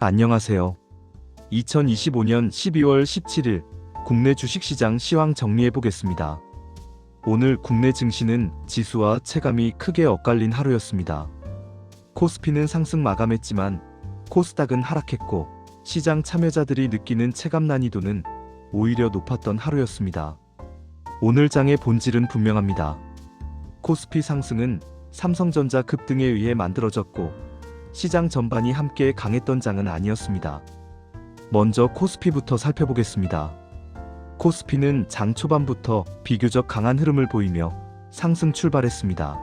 안녕하세요. 2025년 12월 17일 국내 주식시장 시황 정리해 보겠습니다. 오늘 국내 증시는 지수와 체감이 크게 엇갈린 하루였습니다. 코스피는 상승 마감했지만 코스닥은 하락했고 시장 참여자들이 느끼는 체감 난이도는 오히려 높았던 하루였습니다. 오늘 장의 본질은 분명합니다. 코스피 상승은 삼성전자 급등에 의해 만들어졌고 시장 전반이 함께 강했던 장은 아니었습니다. 먼저 코스피부터 살펴보겠습니다. 코스피는 장 초반부터 비교적 강한 흐름을 보이며 상승 출발했습니다.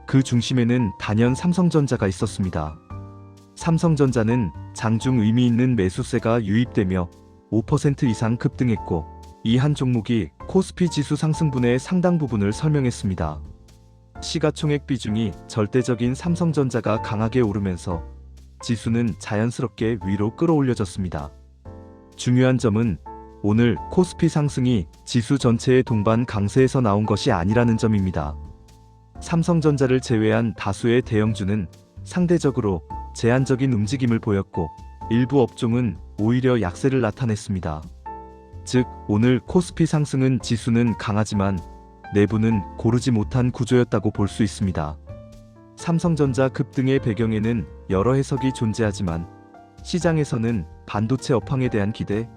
그 중심에는 단연 삼성전자가 있었습니다. 삼성전자는 장중 의미 있는 매수세가 유입되며 5% 이상 급등했고 이 한 종목이 코스피 지수 상승분의 상당 부분을 설명했습니다. 시가총액 비중이 절대적인 삼성전자가 강하게 오르면서 지수는 자연스럽게 위로 끌어올려졌습니다. 중요한 점은 오늘 코스피 상승이 지수 전체의 동반 강세에서 나온 것이 아니라는 점입니다. 삼성전자를 제외한 다수의 대형주는 상대적으로 제한적인 움직임을 보였고 일부 업종은 오히려 약세를 나타냈습니다. 즉, 오늘 코스피 상승은 지수는 강하지만 내부는 고르지 못한 구조였다고 볼 수 있습니다. 삼성전자 급등의 배경에는 여러 해석이 존재하지만 시장에서는 반도체 업황에 대한 기대,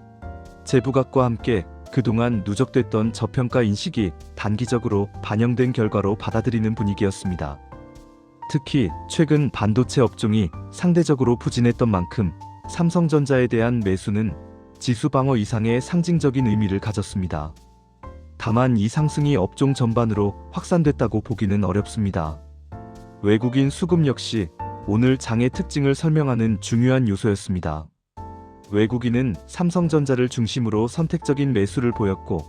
재부각과 함께 그동안 누적됐던 저평가 인식이 단기적으로 반영된 결과로 받아들이는 분위기였습니다. 특히 최근 반도체 업종이 상대적으로 부진했던 만큼 삼성전자에 대한 매수는 지수 방어 이상의 상징적인 의미를 가졌습니다. 다만 이 상승이 업종 전반으로 확산됐다고 보기는 어렵습니다. 외국인 수급 역시 오늘 장의 특징을 설명하는 중요한 요소였습니다. 외국인은 삼성전자를 중심으로 선택적인 매수를 보였고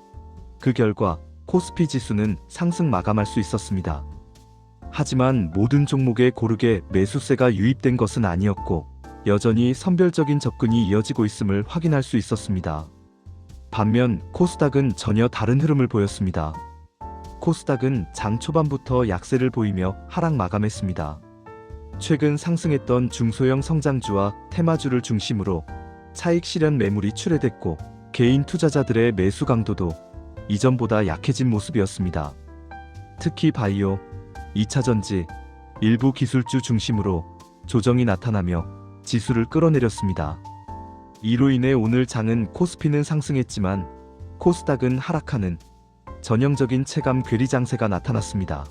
그 결과 코스피 지수는 상승 마감할 수 있었습니다. 하지만 모든 종목에 고르게 매수세가 유입된 것은 아니었고 여전히 선별적인 접근이 이어지고 있음을 확인할 수 있었습니다. 반면 코스닥은 전혀 다른 흐름을 보였습니다. 코스닥은 장 초반부터 약세를 보이며 하락 마감했습니다. 최근 상승했던 중소형 성장주와 테마주를 중심으로 차익 실현 매물이 출회됐고 개인 투자자들의 매수 강도도 이전보다 약해진 모습이었습니다. 특히 바이오, 2차전지, 일부 기술주 중심으로 조정이 나타나며 지수를 끌어내렸습니다. 이로 인해 오늘 장은 코스피는 상승했지만 코스닥은 하락하는 전형적인 체감 괴리 장세가 나타났습니다.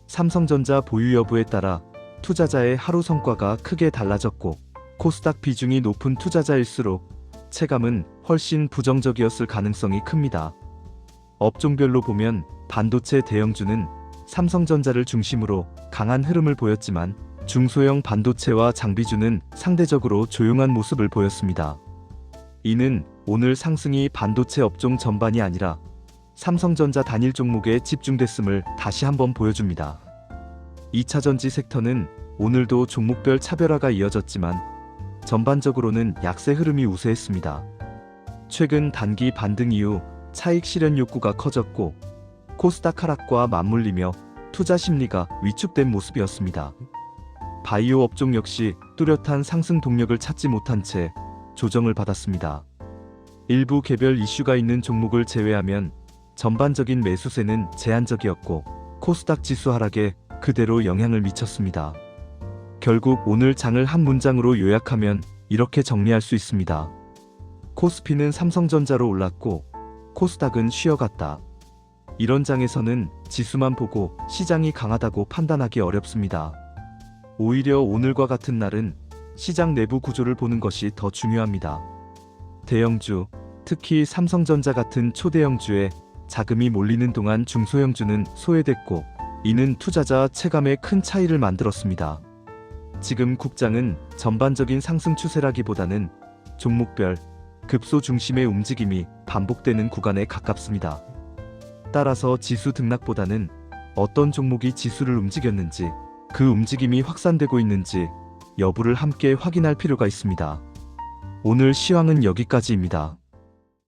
삼성전자 보유 여부에 따라 투자자의 하루 성과가 크게 달라졌고 코스닥 비중이 높은 투자자일수록 체감은 훨씬 부정적이었을 가능성이 큽니다. 업종별로 보면 반도체 대형주는 삼성전자를 중심으로 강한 흐름을 보였지만 중소형 반도체와 장비주는 상대적으로 조용한 모습을 보였습니다. 이는 오늘 상승이 반도체 업종 전반이 아니라 삼성전자 단일 종목에 집중됐음을 다시 한번 보여줍니다. 2차전지 섹터는 오늘도 종목별 차별화가 이어졌지만 전반적으로는 약세 흐름이 우세했습니다. 최근 단기 반등 이후 차익 실현 욕구가 커졌고 코스닥 하락과 맞물리며 투자 심리가 위축된 모습이었습니다. 바이오 업종 역시 뚜렷한 상승 동력을 찾지 못한 채 조정을 받았습니다. 일부 개별 이슈가 있는 종목을 제외하면 전반적인 매수세는 제한적이었고 코스닥 지수 하락에 그대로 영향을 미쳤습니다. 결국 오늘 장을 한 문장으로 요약하면 이렇게 정리할 수 있습니다. 코스피는 삼성전자로 올랐고 코스닥은 쉬어갔다. 이런 장에서는 지수만 보고 시장이 강하다고 판단하기 어렵습니다. 오히려 오늘과 같은 날은 시장 내부 구조를 보는 것이 더 중요합니다. 대형주, 특히 삼성전자 같은 초대형주에 자금이 몰리는 동안 중소형주는 소외됐고 이는 투자자 체감에 큰 차이를 만들었습니다. 지금 국장은 전반적인 상승 추세라기보다는 종목별 급소 중심의 움직임이 반복되는 구간에 가깝습니다. 따라서 지수 등락보다는 어떤 종목이 지수를 움직였는지 그 움직임이 확산되고 있는지 여부를 함께 확인할 필요가 있습니다. 오늘 시황은 여기까지입니다.